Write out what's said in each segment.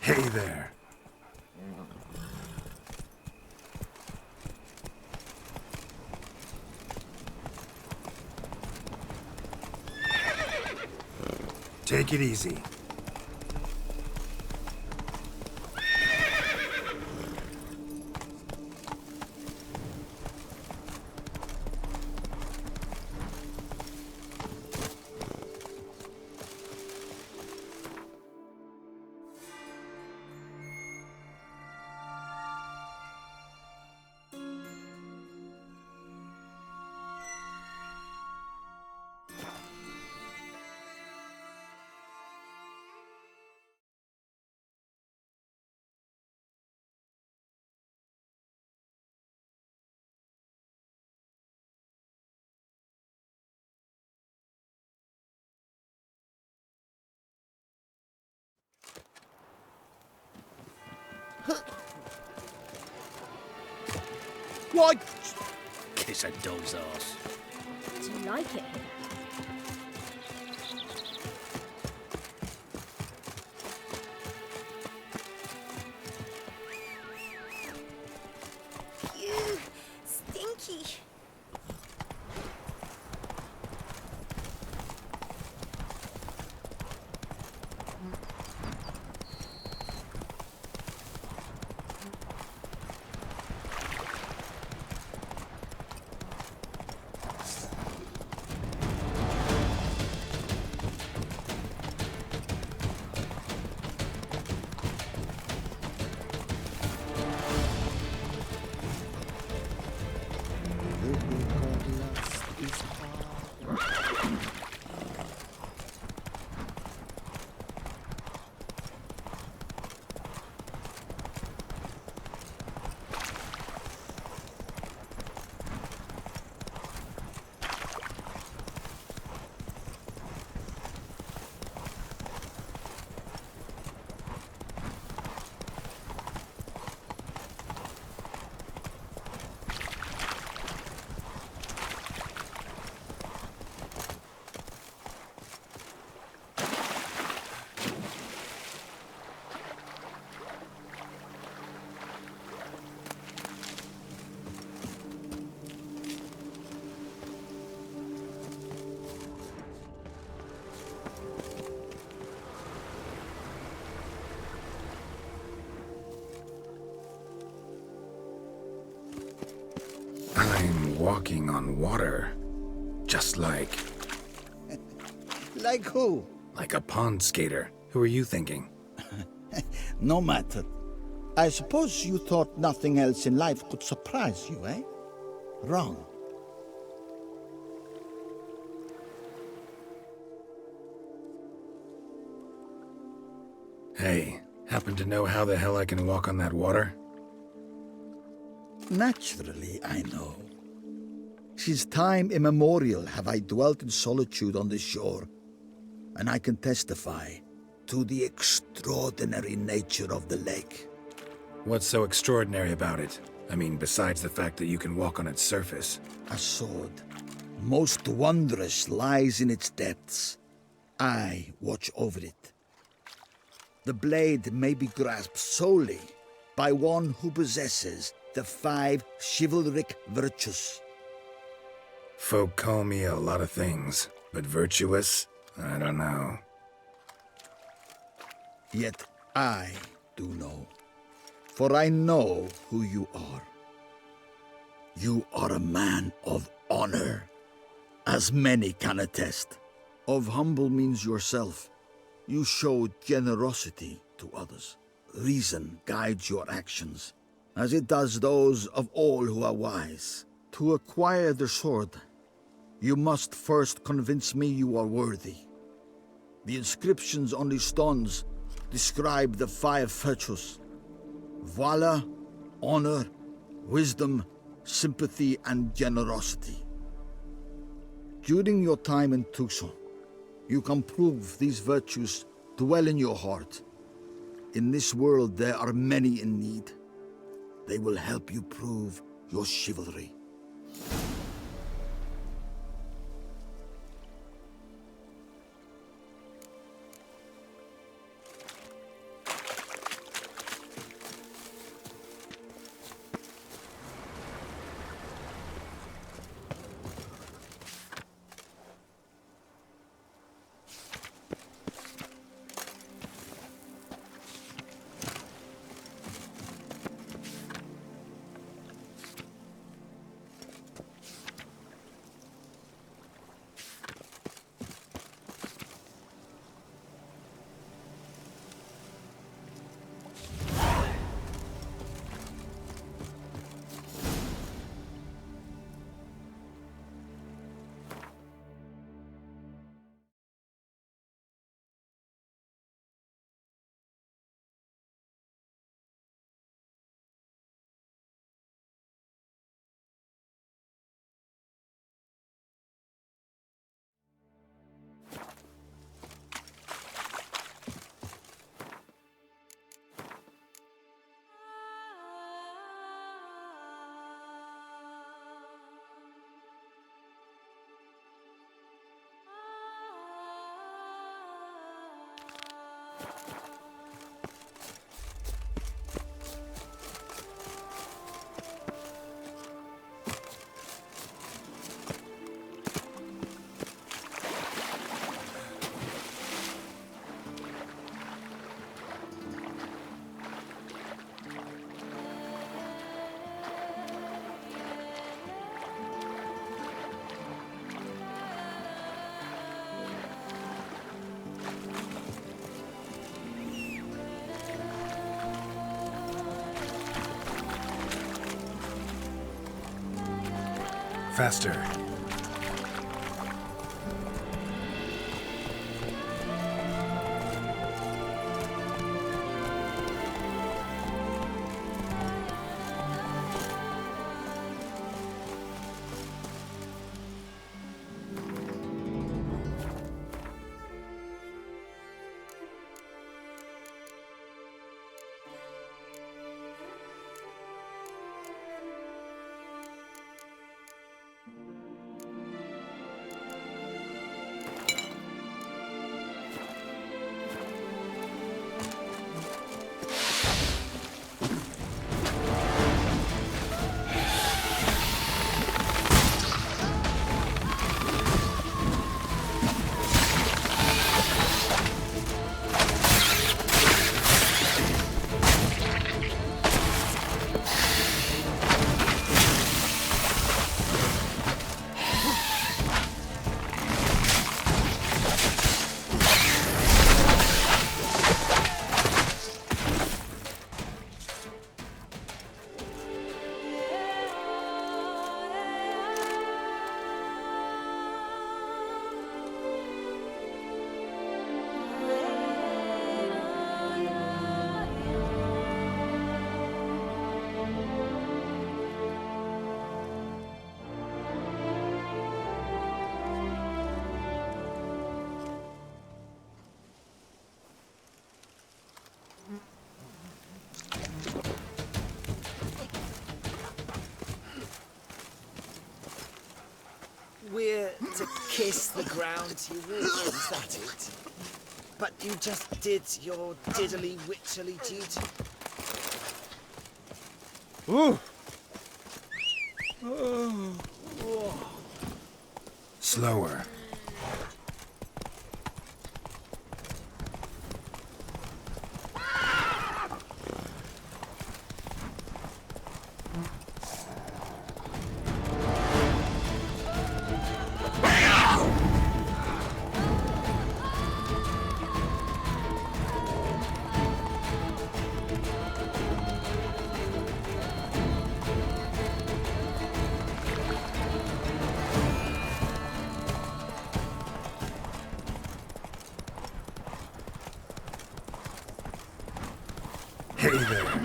Hey there. Take it easy. Why? Kiss a dog's ass. Do you like it? Ew, stinky. I'm walking on water. Just like... Like who? like a pond skater. Who are you thinking? No matter. I suppose you thought nothing else in life could surprise you, eh? Wrong. Hey, happen to know how the hell I can walk on that water? Naturally, I know. Since time immemorial have I dwelt in solitude on this shore, and I can testify to the extraordinary nature of the lake. What's so extraordinary about it? I mean, besides the fact that you can walk on its surface. A sword, most wondrous, lies in its depths. I watch over it. The blade may be grasped solely by one who possesses the 5 chivalric virtues. Folk call me a lot of things, but virtuous? I don't know. Yet I do know, for I know who you are. You are a man of honor, as many can attest. Of humble means yourself. You show generosity to others. Reason guides your actions, as it does those of all who are wise. To acquire the sword, you must first convince me you are worthy. The inscriptions on the stones describe the 5 virtues: valor, honor, wisdom, sympathy, and generosity. During your time in Tucson, you can prove these virtues dwell in your heart. In this world, there are many in need. They will help you prove your chivalry. Faster. We're to kiss the ground you walk, is that it? But you just did your diddly witcherly duty. Ooh. Slower. Hey there.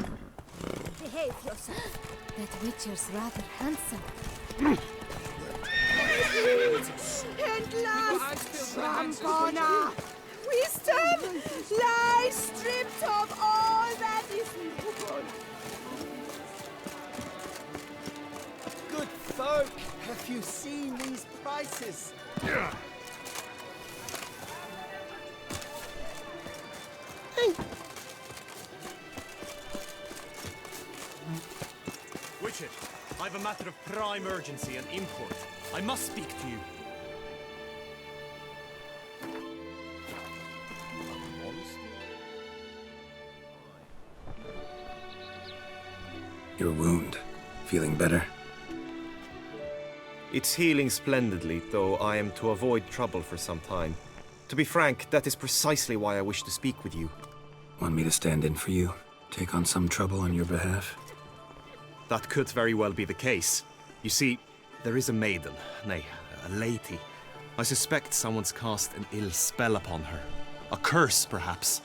Behave yourself. That Witcher's rather handsome. Endless Rampona! Wisdom lies stripped of all that is noble. Good folk, have you seen these prices? Witcher, I've a matter of prime urgency and import. I must speak to you. Your wound. Feeling better? It's healing splendidly, though I am to avoid trouble for some time. To be frank, that is precisely why I wish to speak with you. Want me to stand in for you? Take on some trouble on your behalf? That could very well be the case. You see, there is a maiden, nay, a lady. I suspect someone's cast an ill spell upon her. A curse, perhaps.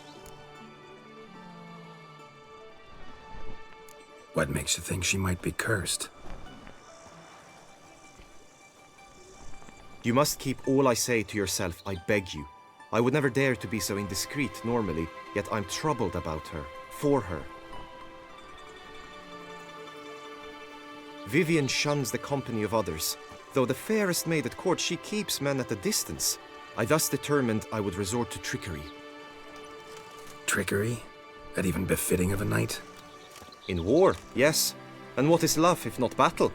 What makes you think she might be cursed? You must keep all I say to yourself, I beg you. I would never dare to be so indiscreet normally, yet I'm troubled about her, for her. Vivian shuns the company of others. Though the fairest maid at court, she keeps men at a distance. I thus determined I would resort to trickery. Trickery? That even befitting of a knight? In war, yes. And what is love if not battle?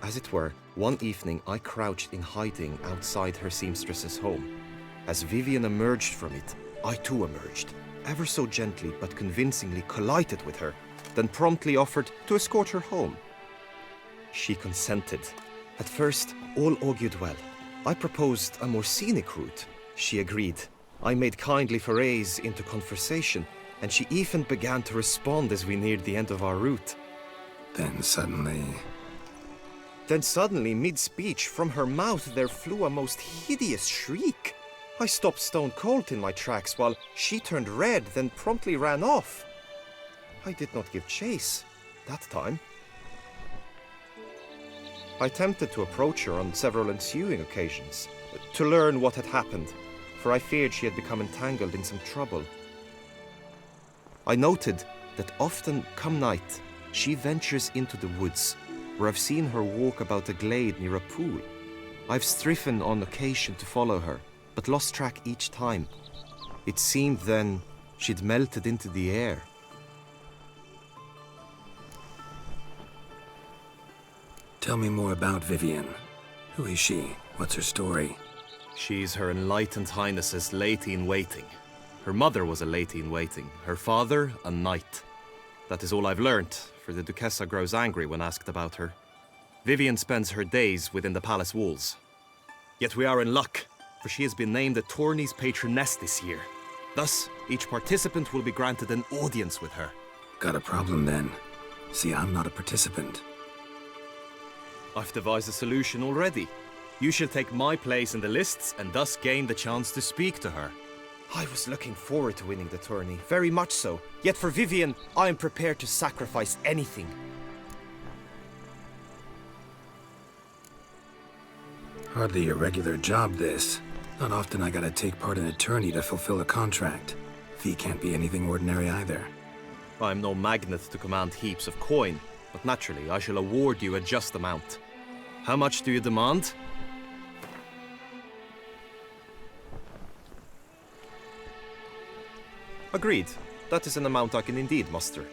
As it were, one evening I crouched in hiding outside her seamstress's home. As Vivian emerged from it, I too emerged, ever so gently but convincingly collided with her, then promptly offered to escort her home. She consented. At first, all augured well. I proposed a more scenic route. She agreed. I made kindly forays into conversation, and she even began to respond as we neared the end of our route. Then suddenly, mid-speech, from her mouth there flew a most hideous shriek. I stopped stone cold in my tracks while she turned red, then promptly ran off. I did not give chase that time. I attempted to approach her on several ensuing occasions, to learn what had happened, for I feared she had become entangled in some trouble. I noted that often, come night, she ventures into the woods, where I've seen her walk about a glade near a pool. I've striven on occasion to follow her, but lost track each time. It seemed then she'd melted into the air. tell me more about Vivian. Who is she? What's her story? She's Her Enlightened Highness's lady-in-waiting. Her mother was a lady-in-waiting, her father a knight. That is all I've learnt, for the Duchessa grows angry when asked about her. Vivian spends her days within the palace walls. Yet we are in luck, for she has been named the tourney's patroness this year. Thus, each participant will be granted an audience with her. Got a problem then. See, I'm not a participant. I've devised a solution already. You shall take my place in the lists and thus gain the chance to speak to her. I was looking forward to winning the tourney, very much so. Yet for Vivian, I am prepared to sacrifice anything. Hardly a regular job, this. Not often I gotta take part in a tourney to fulfill a contract. Fee can't be anything ordinary either. I'm no magnet to command heaps of coin, but naturally I shall award you a just amount. How much do you demand? Agreed. That is an amount I can indeed muster.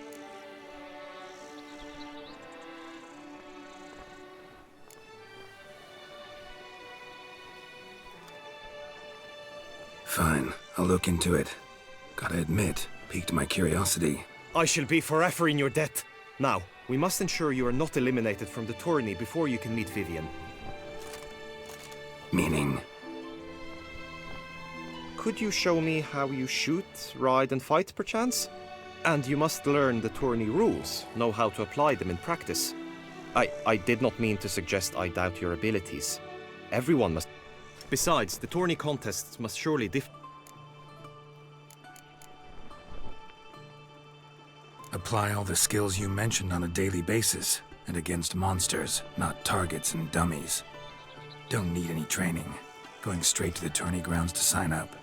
Fine, I'll look into it. Gotta admit, piqued my curiosity. I shall be forever in your debt. Now, we must ensure you are not eliminated from the tourney before you can meet Vivian. Meaning? Could you show me how you shoot, ride and fight, perchance? And you must learn the tourney rules, know how to apply them in practice. I did not mean to suggest I doubt your abilities. Everyone must... Besides, the tourney contests must surely differ. Apply all the skills you mentioned on a daily basis, and against monsters, not targets and dummies. Don't need any training. Going straight to the tourney grounds to sign up.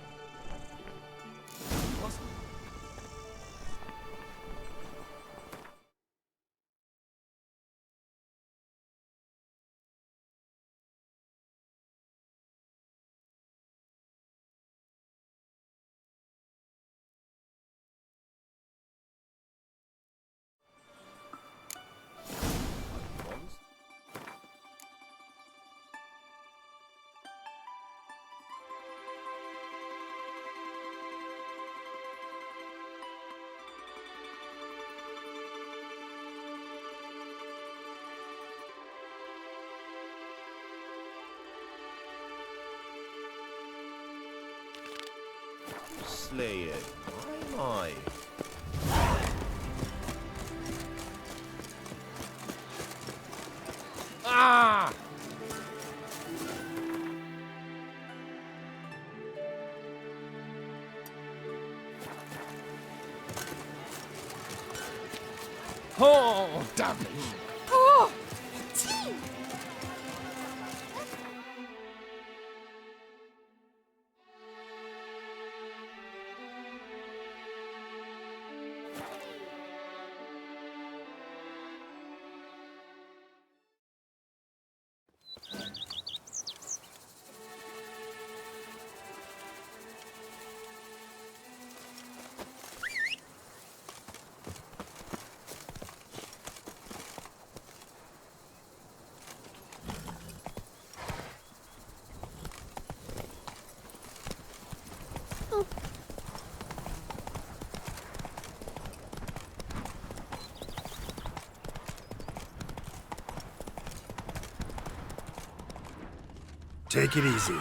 Slay it. My. Ah! Oh, damn it! Oh! Tea! Take it easy.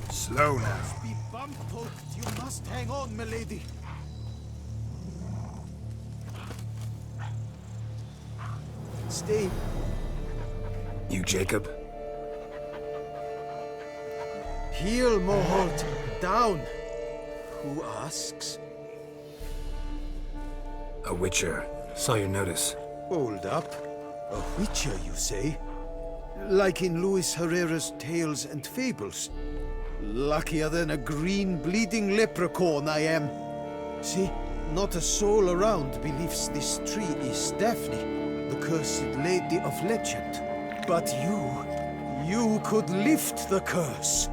Slow now. Be bum-poked. You must hang on, milady. Stay. You Jacob? Heel, Moholt. Down. Who asks? A witcher. Saw your notice. Hold up. A witcher, you say? Like in Luis Herrera's Tales and Fables. Luckier than a green bleeding leprechaun I am. See, not a soul around believes this tree is Daphne, the cursed lady of legend. But you could lift the curse.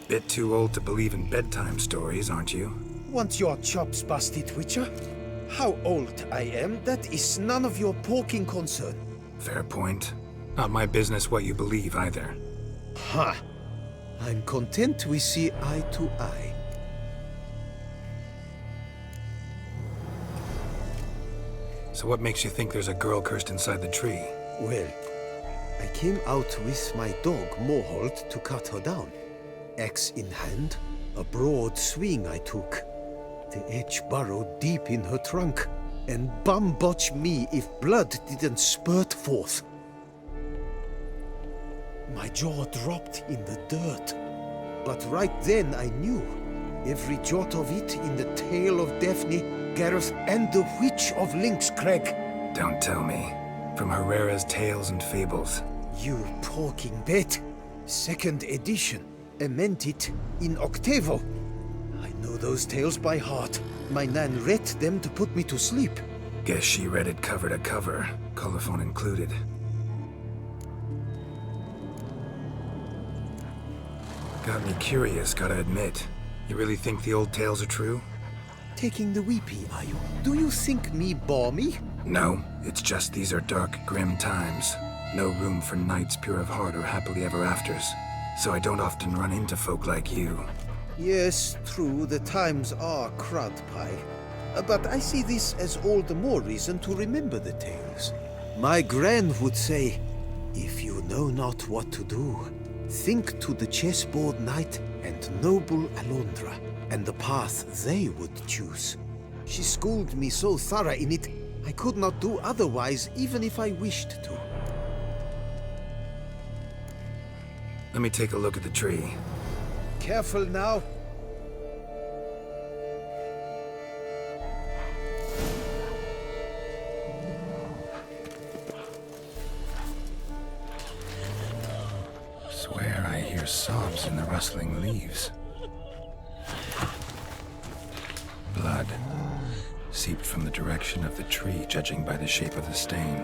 Bit too old to believe in bedtime stories, aren't you? Want your chops busted, Witcher? How old I am, that is none of your poking concern. Fair point. Not my business what you believe either. Ha! I'm content we see eye to eye. So what makes you think there's a girl cursed inside the tree? Well, I came out with my dog, Moholt, to cut her down. Axe in hand, a broad swing I took. The edge burrowed deep in her trunk, and bum-botch me if blood didn't spurt forth. My jaw dropped in the dirt. But right then I knew. Every jot of it in the tale of Daphne, Gareth, and the Witch of Lynxcrag. Don't tell me. From Herrera's Tales and Fables. You porking bet. Second edition. Amended in octavo. I know those tales by heart. My nan read them to put me to sleep. Guess she read it cover to cover, colophon included. Got me curious, gotta admit. You really think the old tales are true? Taking the weepy, are you? Do you think me balmy? No, it's just these are dark, grim times. No room for knights pure of heart or happily ever afters. So I don't often run into folk like you. Yes, true, the times are crud pie. But I see this as all the more reason to remember the tales. My gran would say, if you know not what to do, think to the chessboard knight and noble Alondra, and the path they would choose. She schooled me so thorough in it, I could not do otherwise even if I wished to. Let me take a look at the tree. Careful now. Swear I hear sobs in the rustling leaves. Blood seeped from the direction of the tree, judging by the shape of the stain.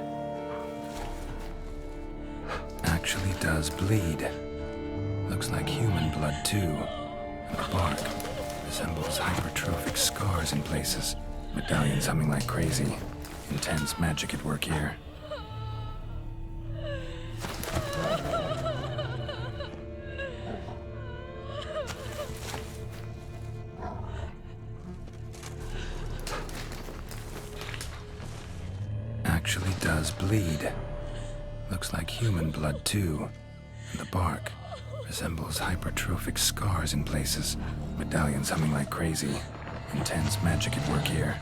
Actually does bleed. Looks like human blood too. And the bark resembles hypertrophic scars in places. Medallions humming like crazy. Intense magic at work here. Actually does bleed. Looks like human blood too. And the bark resembles hypertrophic scars in places. Medallions humming like crazy. Intense magic at work here.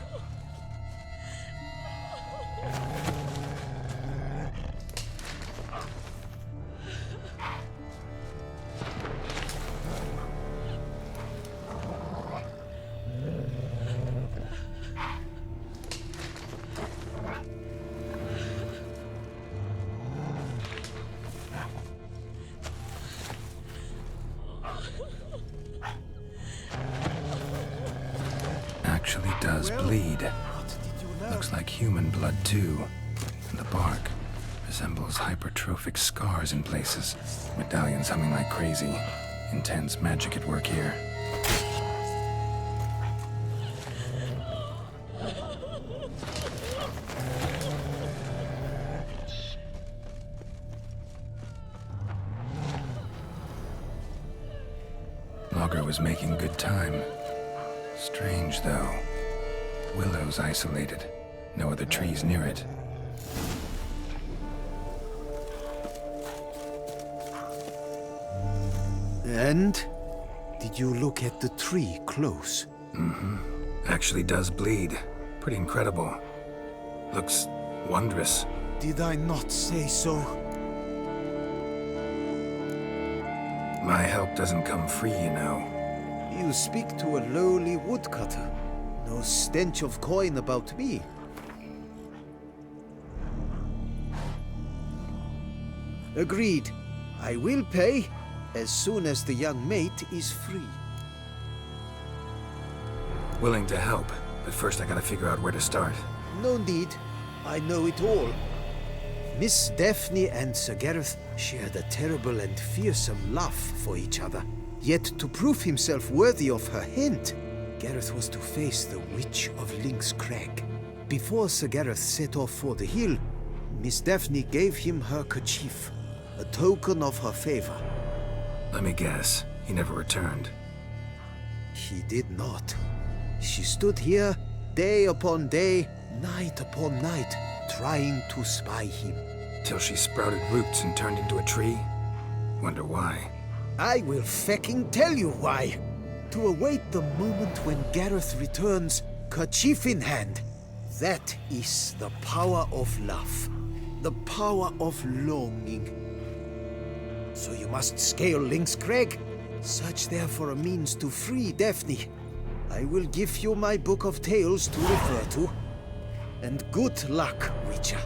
Actually does bleed. Looks like human blood too. And the bark resembles hypertrophic scars in places. Medallions humming like crazy. Intense magic at work here. Logger was making good time. Strange, though. Willow's isolated. No other trees near it. And? Did you look at the tree close? Actually does bleed. Pretty incredible. Looks wondrous. Did I not say so? My help doesn't come free, you know. You speak to a lowly woodcutter. No stench of coin about me. Agreed. I will pay as soon as the young mate is free. Willing to help, but first I gotta figure out where to start. No need. I know it all. Miss Daphne and Sir Gareth shared a terrible and fearsome love for each other. Yet to prove himself worthy of her hint, Gareth was to face the Witch of Lynx Crag. Before Sir Gareth set off for the hill, Miss Daphne gave him her kerchief, a token of her favor. Let me guess, he never returned. He did not. She stood here, day upon day, night upon night, trying to spy him. Till she sprouted roots and turned into a tree? Wonder why. I will fecking tell you why. To await the moment when Gareth returns, kerchief in hand. That is the power of love. The power of longing. So you must scale Lynx Crag. Search there for a means to free Daphne. I will give you my book of tales to refer to. And good luck, Witcher.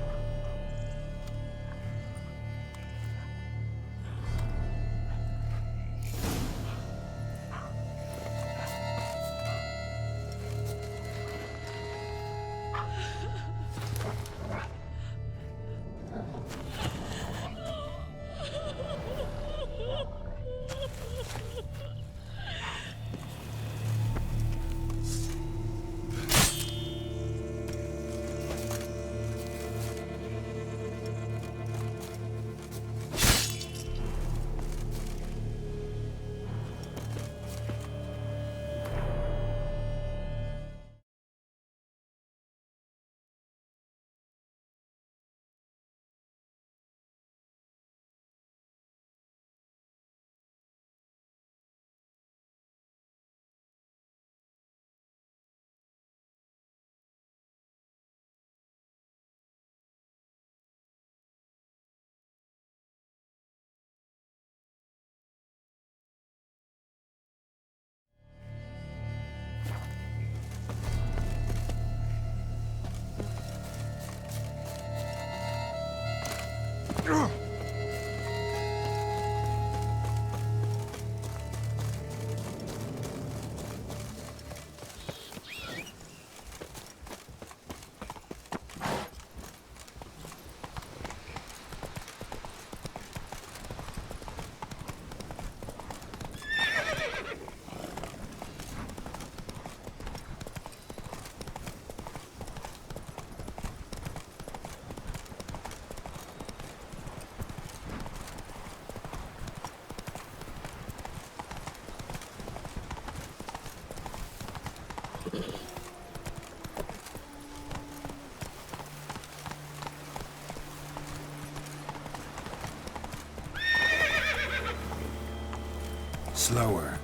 Slower.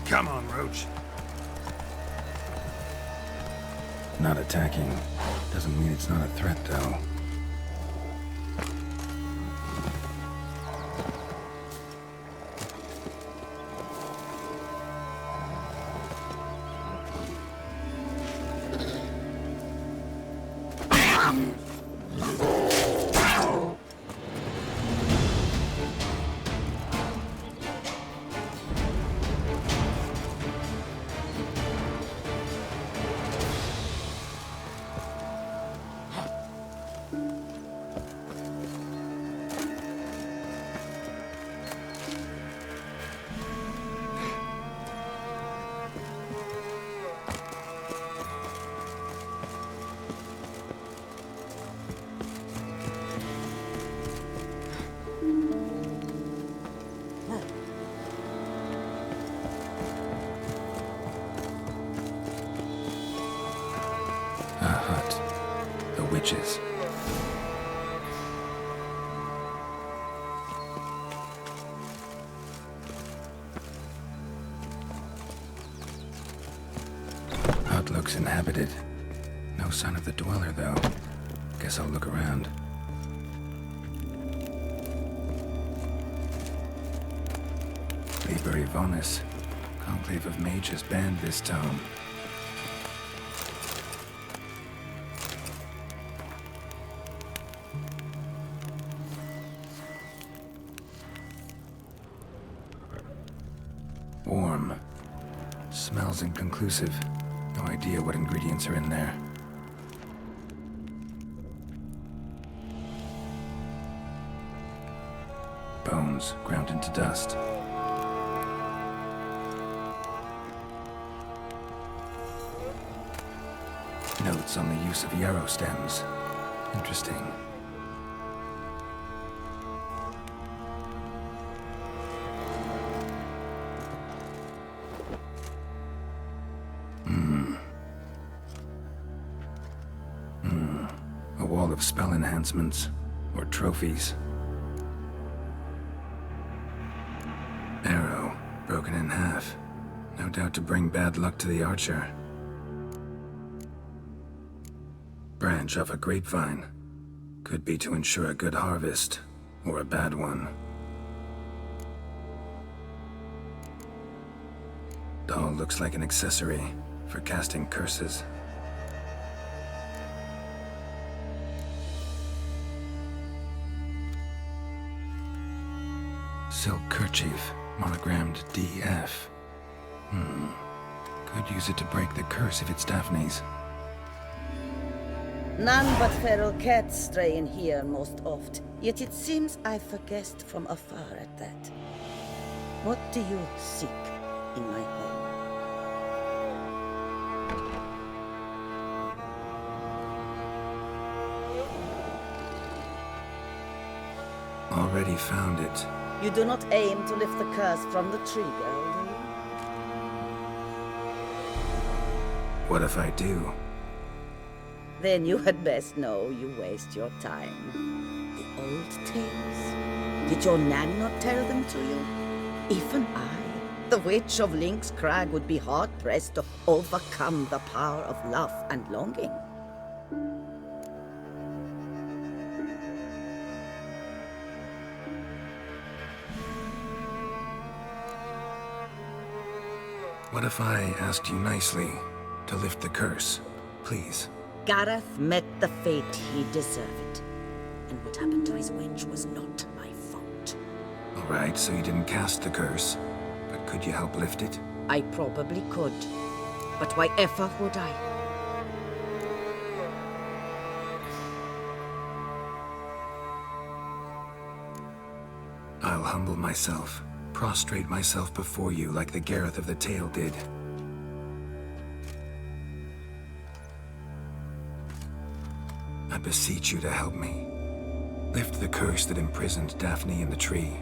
Come on, Roach. Not attacking. Doesn't mean it's not a threat, though. A hut. The witches. Hut looks inhabited. No sign of the dweller, though. Guess I'll look around. Liber Yvonis. Conclave of Mages banned this tome. Warm. Smells inconclusive. No idea what ingredients are in there. Bones ground into dust. Notes on the use of yarrow stems. Interesting. A wall of spell enhancements, or trophies. Arrow, broken in half. No doubt to bring bad luck to the archer. Branch off a grapevine. Could be to ensure a good harvest, or a bad one. Doll looks like an accessory for casting curses. Silk kerchief, monogrammed DF. Could use it to break the curse if it's Daphne's. None but feral cats stray in here most oft, yet it seems I've guessed from afar at that. What do you seek in my home? Already found it. You do not aim to lift the curse from the tree, girl, do you? What if I do? Then you had best know you waste your time. The old tales? Did your nanny not tell them to you? Even I, the witch of Lynx Crag, would be hard-pressed to overcome the power of love and longing. What if I asked you nicely to lift the curse, please? Gareth met the fate he deserved. And what happened to his witch was not my fault. All right, so you didn't cast the curse, but could you help lift it? I probably could. But why ever would I? I'll humble myself, prostrate myself before you like the Gareth of the tale did. I beseech you to help me. Lift the curse that imprisoned Daphne in the tree.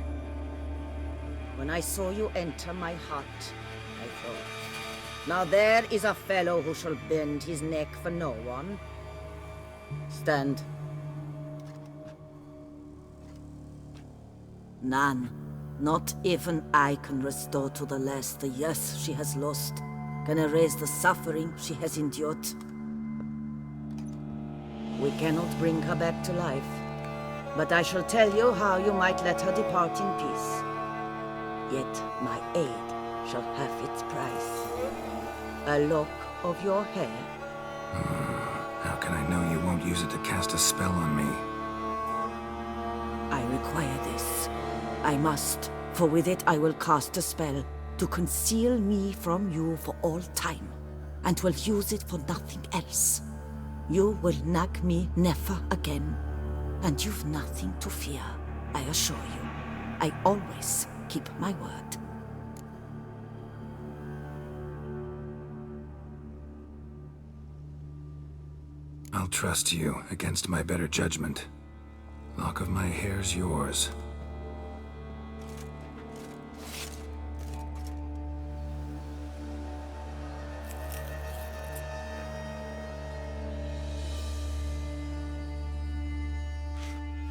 When I saw you enter my hut, I thought, now there is a fellow who shall bend his neck for no one. Stand. None, not even I can restore to the lass the years she has lost, can erase the suffering she has endured. We cannot bring her back to life, but I shall tell you how you might let her depart in peace. Yet my aid shall have its price. A lock of your hair. How can I know you won't use it to cast a spell on me? I require this. I must, for with it I will cast a spell to conceal me from you for all time, and will use it for nothing else. You will nag me never again, and you've nothing to fear, I assure you. I always keep my word. I'll trust you against my better judgment. Lock of my hair's yours.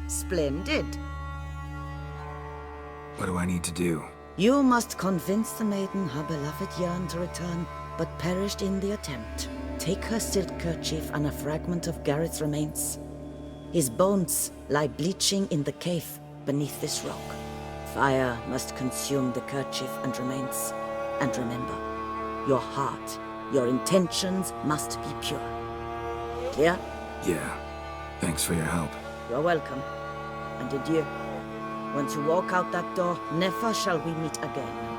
Splendid. What do I need to do? You must convince the maiden her beloved yearned to return, but perished in the attempt. Take her silk kerchief and a fragment of Gareth's remains. His bones lie bleaching in the cave beneath this rock. Fire must consume the kerchief and remains. And remember, your heart, your intentions must be pure. Clear? Yeah. Thanks for your help. You're welcome. And adieu. Once you walk out that door, never shall we meet again.